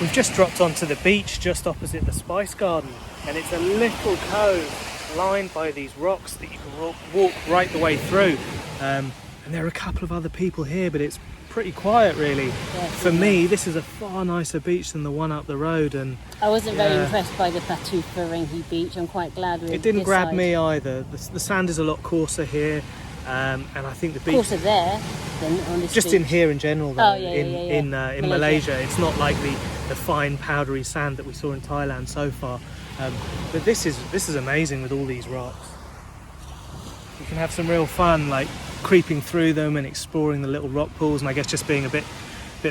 We've just dropped onto the beach just opposite the Spice Garden, and it's a little cove lined by these rocks that you can walk right the way through. And there are a couple of other people here, but it's pretty quiet really. Yes, For me, this is a far nicer beach than the one up the road, and I wasn't very impressed by the Batu Ferringhi beach. I'm quite glad it didn't grab me either. The sand is a lot coarser here, and I think the beach coarser there than on this just beach. In here in general though. In Malaysia. Malaysia, it's not like the fine powdery sand that we saw in Thailand so far, but this is amazing with all these rocks. You can have some real fun like creeping through them and exploring the little rock pools, and I guess just being a bit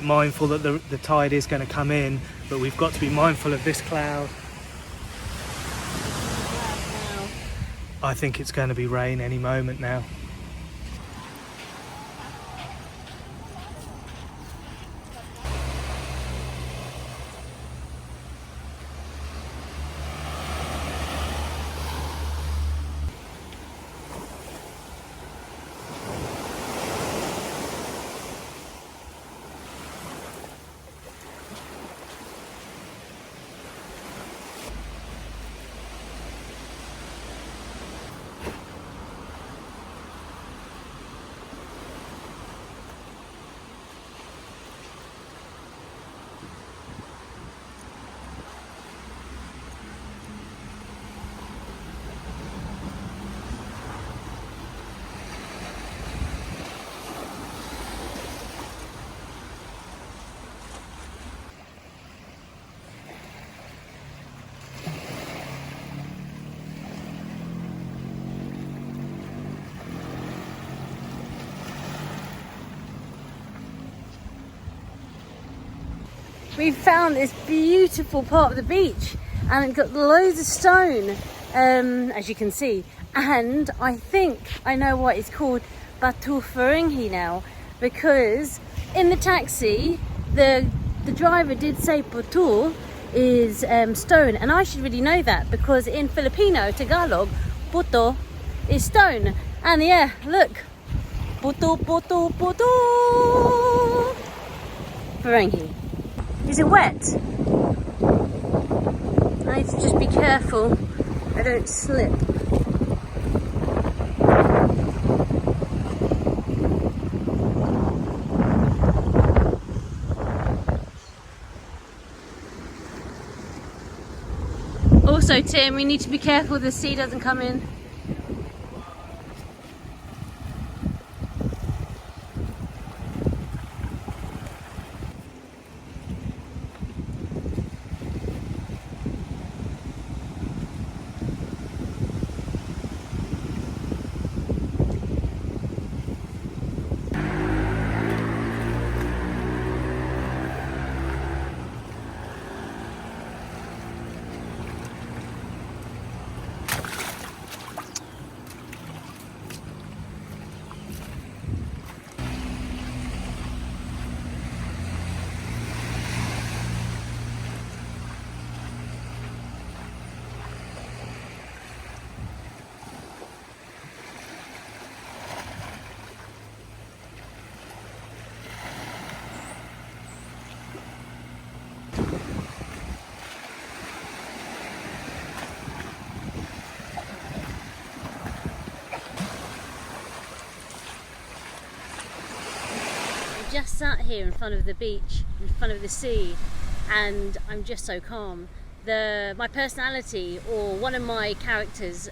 mindful that the tide is going to come in, but we've got to be mindful of this cloud. I think it's going to be rain any moment now. We found this beautiful part of the beach, and it's got loads of stone, as you can see. And I think I know what it's called Batu Ferringhi now, because in the taxi, the driver did say Batu is stone, and I should really know that because in Filipino, Tagalog, Puto is stone. And yeah, look, Puto, Puto, Puto Ferringhi. Is it wet? I need to just be careful I don't slip. Also, Tim, we need to be careful the sea doesn't come in. Just sat here in front of the beach, in front of the sea, and I'm just so calm. My personality, or one of my characters,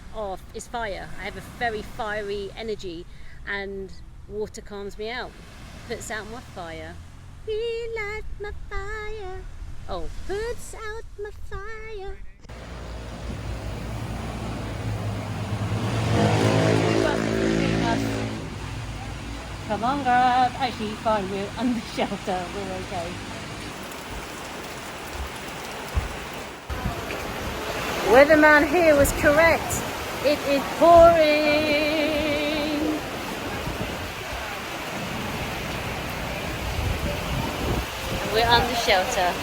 is fire. I have a very fiery energy, and water calms me out, puts out my fire. Relight my fire. Oh, puts out my fire. Come on, girl. Actually, fine. We're under shelter. We're okay. Weatherman here was correct. It is pouring. And we're under shelter.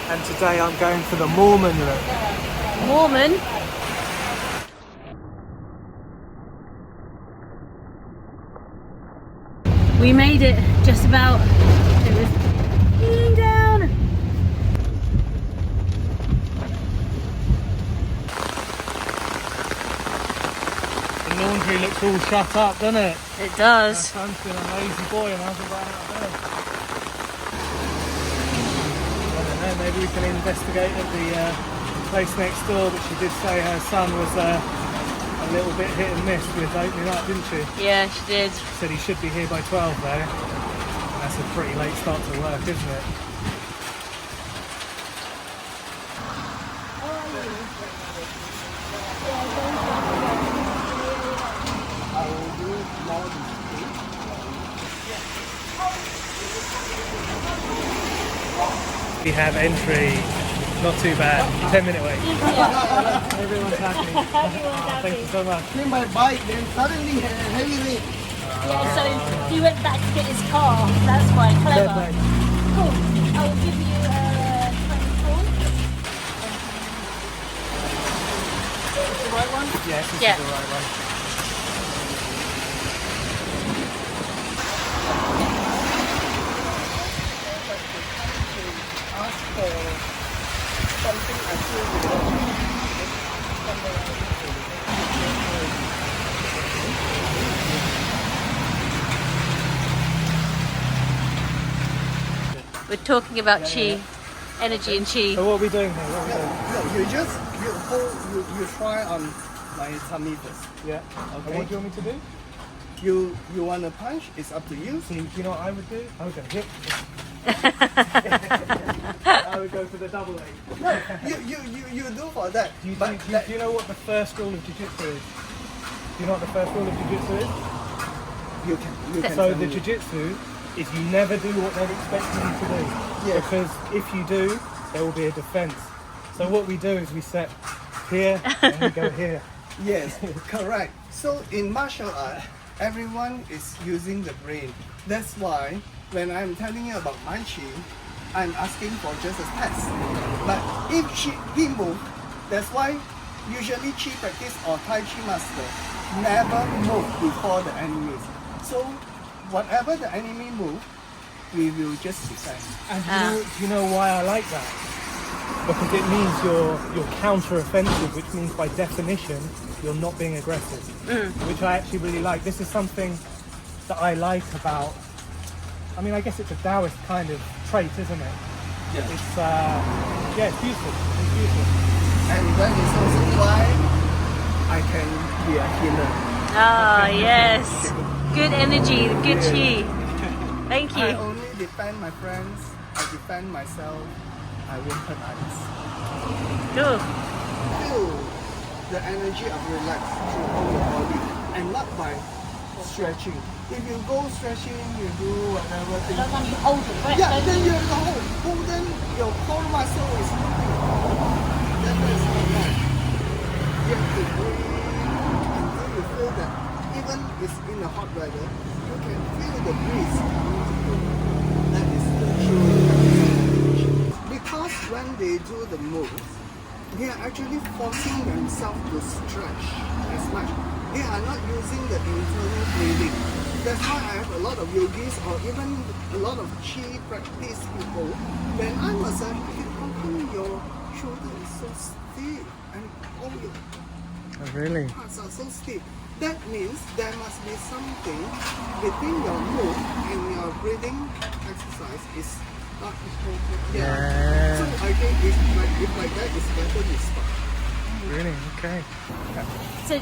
And today I'm going for the Mormon route. Mormon? We made it just about. It was peeling down. all shut up, doesn't it? It does. Son's been a lazy boy and hasn't got out of bed. I don't know, maybe we can investigate at the place next door, but she did say her son was a little bit hit and miss with opening up, didn't she? Yeah, she did. Said he should be here by 12 though. That's a pretty late start to work, isn't it? We have entry, not too bad, 10-minute wait. Everyone's happy. Thank you so much. Came by bike, then suddenly heavy rain. Yeah, so he went back to get his car. That's quite clever. Fair play. Cool. I will give you 24. The right one? Yes, this Yeah. is the right one. Ask for something I feel We're talking about chi, energy and chi. So what are we doing here? What are we doing? No, you hold, you try on my tummy first. Yeah. Okay. And what do you want me to do? You want to punch? It's up to you. So you know what I would do? I would go hit. I would go for the double leg. No, you do for that. Do you know what the first rule of jiu-jitsu is? Do you know what the first rule of jiu-jitsu is? You can So tell the me. jiu-jitsu is you never do what they're expecting you to do. Yes. Because if you do, there will be a defense. So what we do is we set here and we go here. Yes, correct. So in martial art, everyone is using the brain. That's why when I'm telling you about my chi, I'm asking for just a test. But if he move, that's why usually chi practice or Tai Chi master never move before the enemies. So whatever the enemy move, we will just defend. And do you know why I like that? Because it means you're counter-offensive, which means by definition you're not being aggressive, which I actually really like. This is something that I like about. I mean, I guess it's a Taoist kind of trait, isn't it? Yeah. It's it's beautiful. It's beautiful. And that is also why I can be a healer. Ah, yes. Good energy, good chi. Thank I you. only defend my friends, I defend myself, I won't hurt others. Cool. Feel the energy of relax through all your body and not by stretching. If you go stretching, you do whatever thing. You hold your breath, Yeah, don't then you? you have to hold, then your core muscle is moving. That is not right. You have to breathe until you feel that even it's in the hot weather, you can feel the breeze coming to you. That is the true meditation. Because when they do the moves, they are actually forcing themselves to stretch as much. They are not using the internal breathing. That's why I have a lot of yogis or even a lot of chi practice people. When I massage, how come your shoulder is so stiff and all your Oh, really? parts are so stiff? That means there must be something between your move and your breathing exercise is not appropriate. Yeah. So I think if like that, it's better to stop. Really? Okay. So,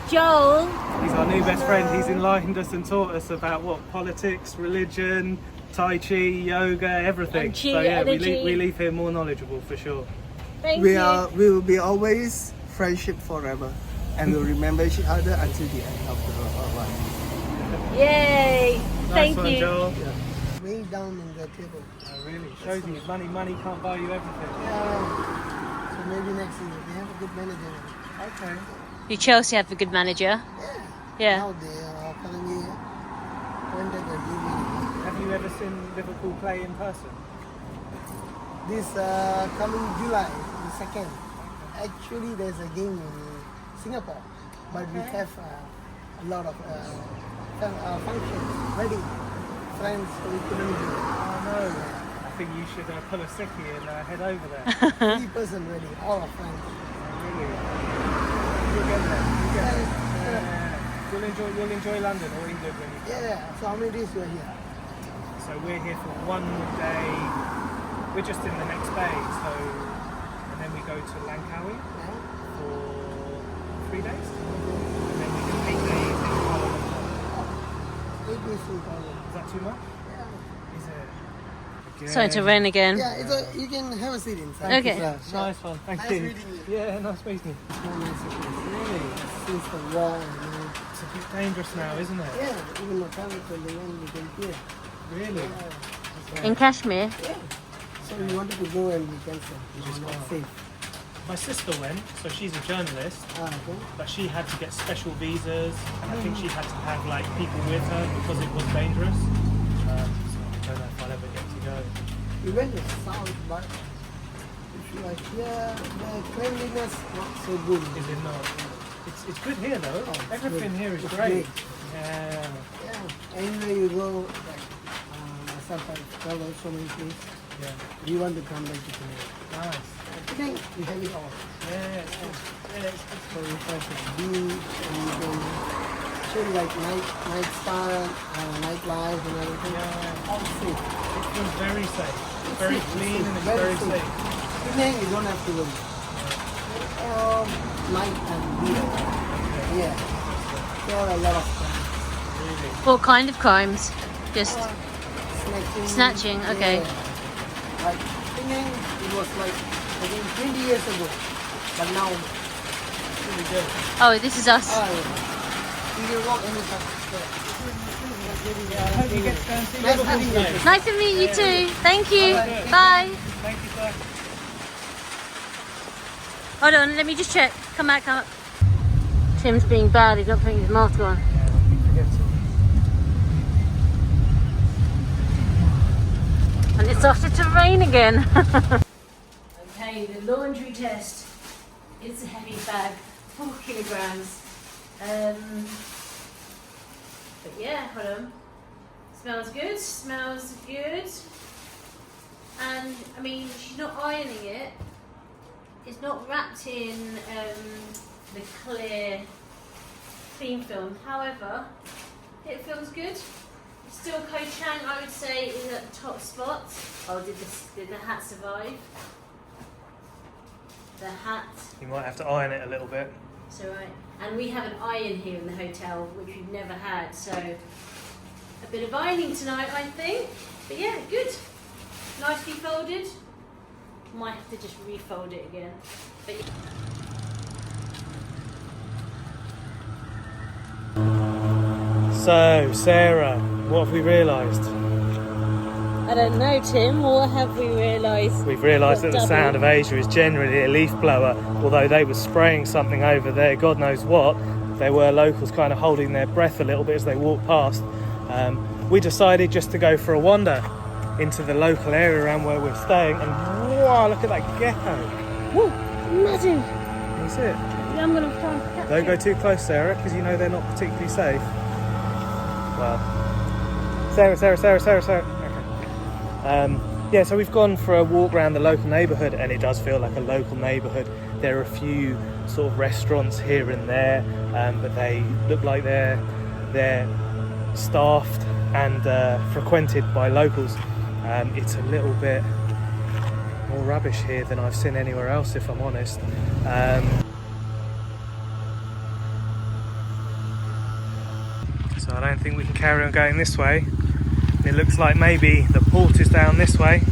Joel, He's our new best friend. He's enlightened us and taught us about what politics, religion, Tai Chi, yoga, everything. And chi, so yeah, energy. we leave here more knowledgeable for sure. thank We you. will be always friendship forever, and we'll remember each other until the end of the life. Yay! Thank Nice one, you. Joel. Way down in the table. Oh, really? Shows you money can't buy you everything. Yeah. So maybe next year they have a good manager. Okay. You Chelsea have a good manager. Yeah. Now they are telling me when they're going to give me. Have you ever seen Liverpool play in person? This coming July, the 2nd. Actually, there's a game in Singapore, but we have a lot of functions ready. Friends, so we couldn't do it. Oh no. I think you should pull a sickie and head over there. 3 person ready, all our friends. Oh, really? You'll get there. You'll get there. You'll enjoy London or England when you come. Yeah. So how many days you are here? So we're here for 1 day. We're just in the next bay. So and then we go to Langkawi Yeah. for 3 days. And then we do 8 days in Kuala Lumpur. 8 days in Kuala. Is that too much? Yeah. Is it? Again. Starting to rain again. Yeah. You can have a seat inside. Okay. Nice one. Thank Nice you. meeting you. Yeah, nice meeting you. Really? Since the war, you know. It's a bit dangerous now, isn't it? Yeah. Even the travel to the end, you can hear. Really? In Kashmir. Yeah. So we wanted to go and we cancelled. just Not can't. safe. My sister went, so she's a journalist, Okay. but she had to get special visas, and I think she had to have like people with her because it was dangerous. So I don't know if I'll ever get to go. We went to south, but if you are here, the cleanliness not so good. Is it not? It's good here though. Oh, it's Everything good. here is It's great. great. Yeah. Yeah. Anywhere you go, like myself, I travel so many places. Yeah. We want to come back to Penang. Nice. Penang, we have it all. Yeah, it's good. Yeah, it's good. So we try to do and we can show like nightlife and everything. Yeah. All safe. It feels very safe. It's Very safe, clean it's and it's very very safe. safe. Penang, you don't have to worry. Night and day. Yeah. There are a lot of crime. Really. What kind of crimes? Just Snatching. Snatching, okay. Yeah. Like Penang, it was like I think 20 years ago, but now really good. Oh, this is us. Yeah. You can walk anytime. I hope you get to go and see Nice Liverpool having you. today. Nice to meet you too. Thank you. Bye. Bye. Thank you, sir. Hold on, let me just check. Come back, come up. Tim's being bad, he's not putting his mask on. Yeah, I keep forgetting. And it started to rain again. Okay, the laundry test. It's a heavy bag, 4 kilograms. But yeah, hold on. Smells good, smells good. And I mean, she's not ironing it. It's not wrapped in the clear clean film. However, it feels good. Still Koh-Chang, I would say, is at the top spot. Oh, did the hat survive? The hat. You might have to iron it a little bit. It's alright. And we have an iron here in the hotel, which we've never had. So a bit of ironing tonight, I think. But yeah, good. Nicely folded. Might have to just refold it again. But yeah. So, Sarah, what have we realised? I don't know, Tim. What have we realised? We've realised that What, the sound of Asia is generally a leaf blower, although they were spraying something over there, God knows what. There were locals kind of holding their breath a little bit as they walked past. We decided just to go for a wander into the local area around where we're staying, and wow, look at that gecko. Woo, massive. That's it. Yeah, I'm going to try and catch Don't it. go too close, Sarah, because you know they're not particularly safe. Well, Sarah. Okay. Yeah, so we've gone for a walk around the local neighbourhood, and it does feel like a local neighbourhood. There are a few sort of restaurants here and there, but they look like they're staffed and frequented by locals. It's a little bit more rubbish here than I've seen anywhere else, if I'm honest. So I don't think we can carry on going this way. It looks like maybe the port is down this way.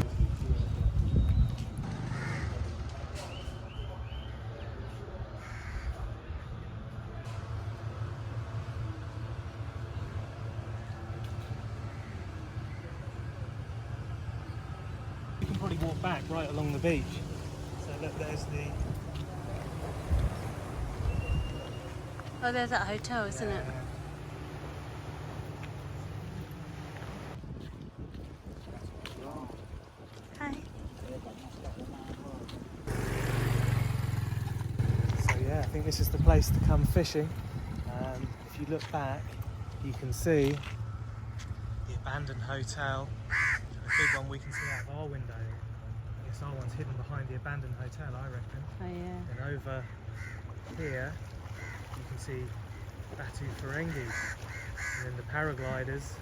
You can probably walk back right along the beach. So look, there's the... Oh, there's that hotel, isn't it? Hi. So yeah, I think this is the place to come fishing. If you look back, you can see the abandoned hotel. The big one we can see out of our window. I guess our one's hidden behind the abandoned hotel, I reckon. Oh, yeah. And over here, you can see Batu Ferringhi. And then the paragliders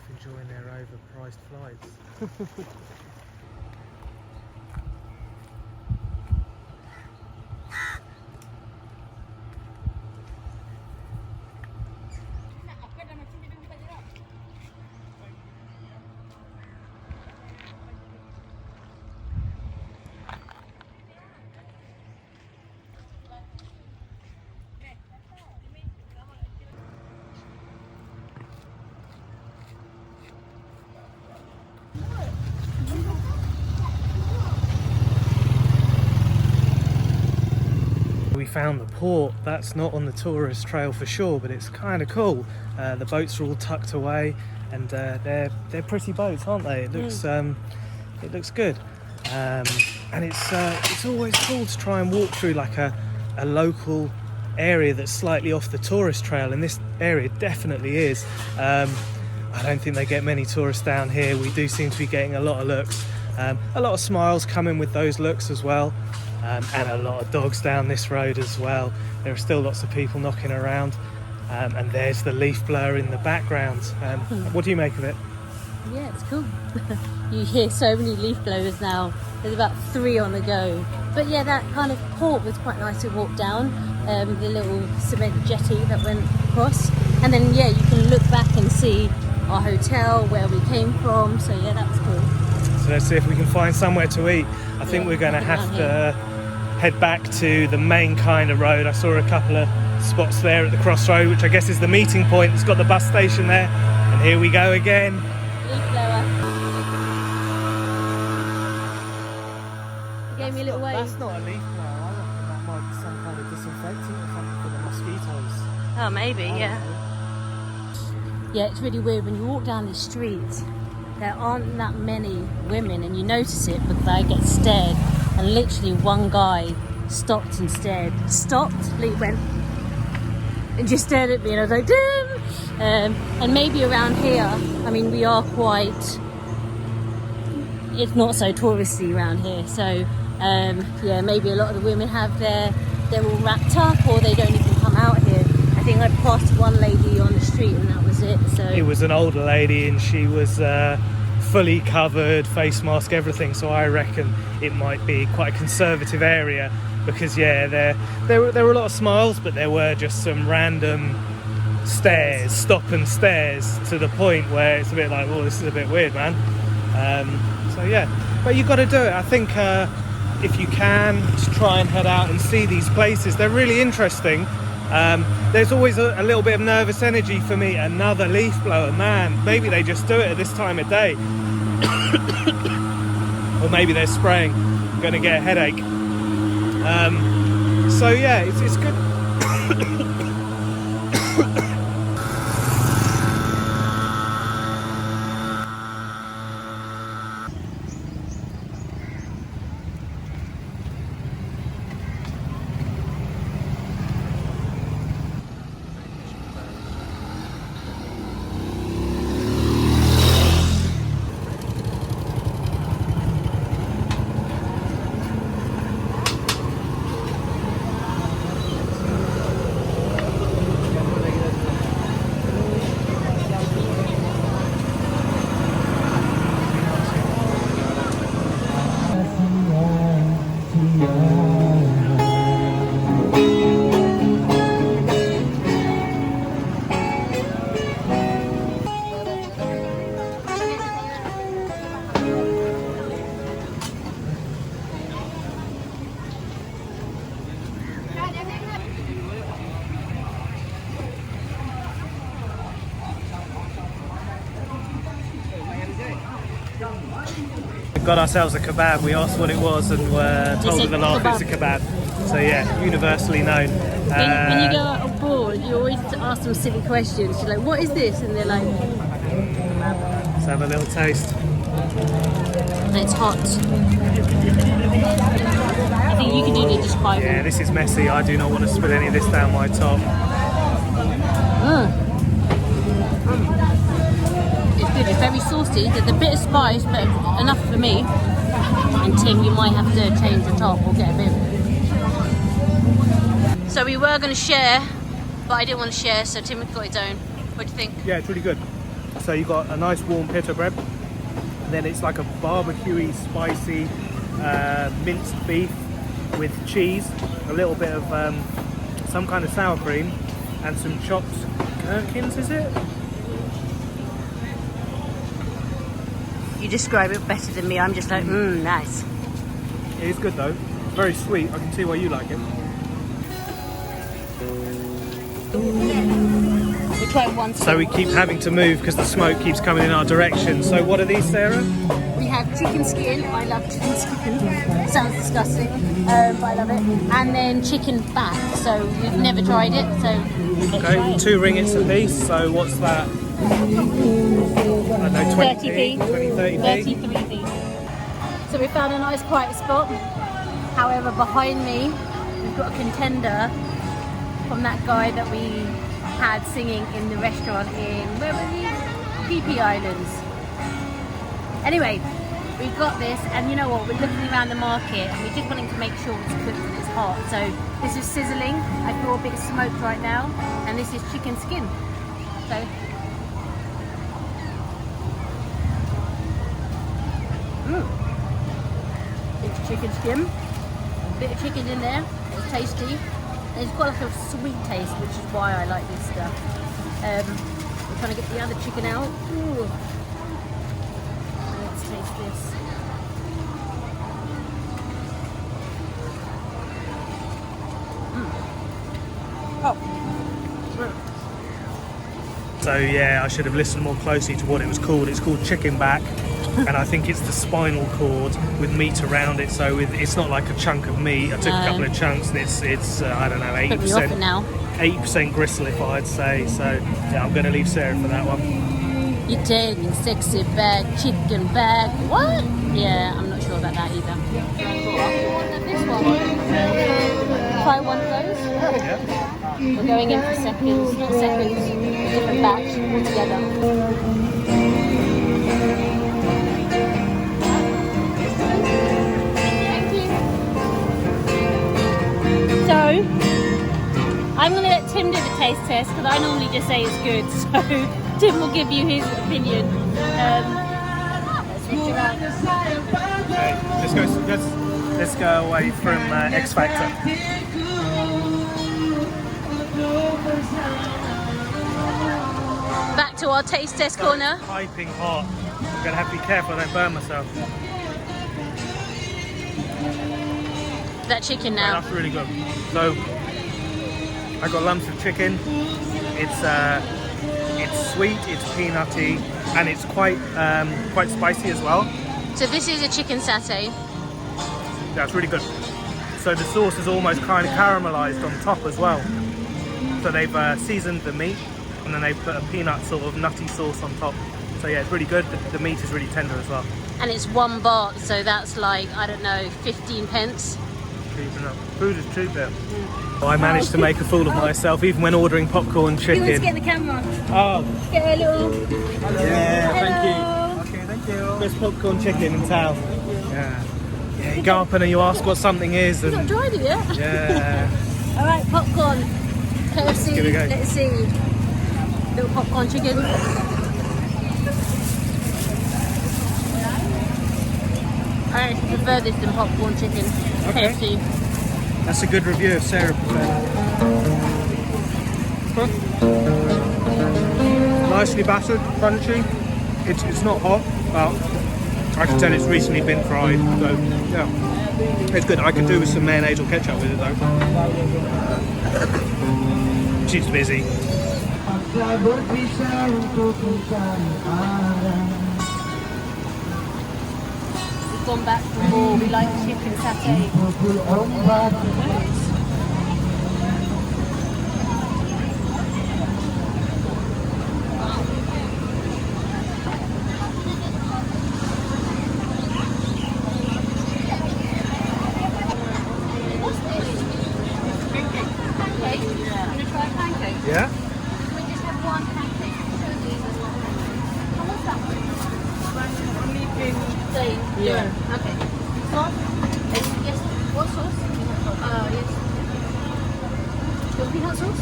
off enjoying their overpriced flights. We found the port. That's not on the tourist trail for sure, but it's kind of cool. The boats are all tucked away, and they're pretty boats, aren't they? It looks good, and it's always cool to try and walk through like a local area that's slightly off the tourist trail, and this area definitely is. I don't think they get many tourists down here. We do seem to be getting a lot of looks, a lot of smiles coming with those looks as well. And a lot of dogs down this road as well. There are still lots of people knocking around, and there's the leaf blower in the background. What do you make of it? Yeah, it's cool. You hear so many leaf blowers now. There's about 3 on the go. But yeah, that kind of port was quite nice to walk down. The little cement jetty that went across, and then yeah, you can look back and see our hotel, where we came from. So yeah, that was cool. So let's see if we can find somewhere to eat. I think we're going to have to head back to the main kind of road. I saw a couple of spots there at the crossroad, which I guess is the meeting point. It's got the bus station there, and here we go again. Leaf blower. You gave me a little wave. That's not a leaf blower. I reckon that might be some kind of disinfectant or something for the mosquitoes. Oh, maybe, yeah. Yeah, it's really weird when you walk down the street. There aren't that many women, and you notice it because I get stared, and literally one guy stopped and stared. Went and just stared at me, and I was like, damn! And maybe around here, I mean, we are quite, it's not so touristy around here, so yeah, maybe a lot of the women have they're all wrapped up, or they don't even come out here. I think I passed one lady on the street, and that was it. So it was an older lady, and she was fully covered, face mask, everything. So I reckon it might be quite a conservative area, because yeah, there were a lot of smiles, but there were just some random stares, stop and stares, to the point where it's a bit like, well, this is a bit weird, man. So yeah, but you've got to do it. I think if you can, to try and head out and see these places. They're really interesting. There's always a little bit of nervous energy for me. Another leaf blower, man. Maybe they just do it at this time of day. Or maybe they're spraying. I'm going to get a headache. So yeah, it's good. Got ourselves a kebab. We asked what it was and were told with a laugh it's a kebab. So yeah, universally known. When you go out abroad, you always ask them silly questions. You're like, what is this? And they're like, kebab. Let's have a little taste. And it's hot. I think you can only describe Yeah, it. this is messy. I do not want to spill any of this down my top. It's good, it's very saucy. There's a bit of spice, but enough for me. And Tim, you might have to change the top or get a bit. So we were going to share but I didn't want to share, so Tim got his own. What do you think? Yeah, it's really good. So you've got a nice warm pita bread, and then it's like a barbecuey, spicy minced beef with cheese, a little bit of some kind of sour cream, and some chopped gherkins, is it? You describe it better than me. I'm just like, nice. It is good though. Very sweet. I can see why you like it. We try one. So we keep having to move because the smoke keeps coming in our direction. So what are these, Sarah? We have chicken skin. I love chicken skin. Sounds disgusting, but I love it. And then chicken back. So we've never tried it. So Okay, 2 ringgits a piece. So what's that? I don't know, 30p. 30p. 33p. So we found a nice quiet spot. However, behind me, we've got a contender from that guy that we had singing in the restaurant in, where were we? PP Islands. Anyway, we've got this, and you know what? We're looking around the market, and we're just wanting to make sure it's cooked and it's hot. So this is sizzling. I feel a bit smoked right now, and this is chicken skin. So. It's chicken skin. A bit of chicken in there. It's tasty. It's got like a sweet taste, which is why I like this stuff. We're trying to get the other chicken out. Ooh. Let's taste this. So yeah, I should have listened more closely to what it was called. It's called chicken back, and I think it's the spinal cord with meat around it. So it's not like a chunk of meat. I took a couple of chunks, and it's I don't know, 80%. Now. 80% gristle, if I'd say. So yeah, I'm going to leave Sarah for that one. Italian sexy bag, chicken bag. What? Yeah, I'm not sure about that either. This one. Try one of those. Yeah. We're going in for seconds, not seconds, a different batch altogether. Thank you. So, I'm going to let Tim do the taste test because I normally just say it's good. So, Tim will give you his opinion. Let's switch around. Okay, let's go away from X Factor. Back to our taste test corner. Piping hot. I'm going to have to be careful I don't burn myself. That chicken Yeah, now. that's really good. So I got lumps of chicken. It's sweet, it's peanutty, and it's quite spicy as well. So this is a chicken satay. That's really good. So the sauce is almost kind of caramelized on top as well. So they've seasoned the meat, and then they put a peanut sort of nutty sauce on top. So yeah, it's really good. The meat is really tender as well. And it's 1 baht, so that's like, I don't know, 15 pence. Cheap enough. Food is cheap there. I managed to make a fool of myself even when ordering popcorn He wants to chicken. get the camera. Oh, Get a little... yeah, Hello. thank you. Okay, thank you. Best popcorn chicken in town. Yeah. Yeah, you go up and you ask what something is, You've not and tried it yet. yeah. Alright, popcorn. KFC, Give it a go. let's see. Little popcorn chicken. I actually prefer this than popcorn chicken. Okay. KFC. That's a good review of Sarah. Nicely battered, crunchy. It's not hot, but I can tell it's recently been fried. So yeah, it's good. I could do with some mayonnaise or ketchup with it though. She's busy. We've gone back for more. We like chicken satay. Yeah. We just have one pancake. How much that one? Plain. Yeah. Okay. Sauce? Yes. What sauce? Yes. Your peanut sauce?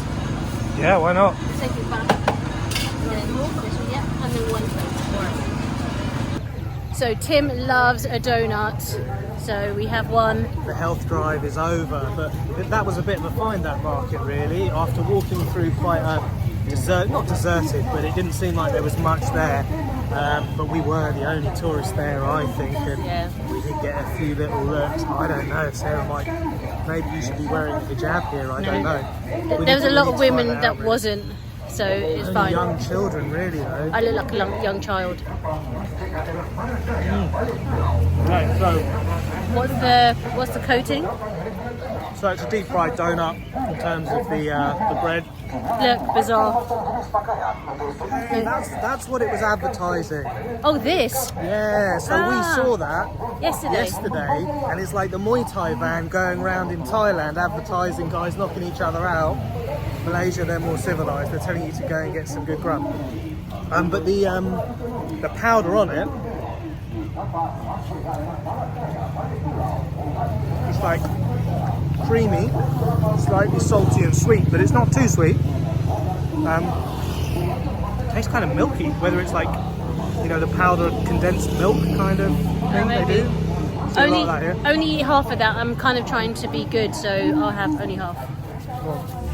Yeah, why not? Take it back. And then this one, yeah, and then one more. So Tim loves a donut. So we have one. The health drive is over, but that was a bit of a find, that market, really. After walking through quite a not deserted, but it didn't seem like there was much there. But we were the only tourists there, I think, and we did get a few little looks. I don't know, Sarah might, maybe you should be wearing a hijab here, I don't know. There was a lot of women that wasn't, so it's Only fine. young children, really, though. I look like a young child. Right, so What's the coating? So it's a deep fried donut in terms of the bread. Look, Bazar. Hey, that's what it was advertising. Oh, this? Yeah, so we saw that yesterday, and it's like the Muay Thai van going around in Thailand advertising guys knocking each other out. Malaysia, they're more civilized. They're telling you to go and get some good grub. But the powder on it, it's like creamy, slightly salty and sweet, but it's not too sweet. Tastes kind of milky, whether it's like, you know, the powdered condensed milk kind of thing they do. So only eat half of that. I'm kind of trying to be good, so I'll have only half. Well,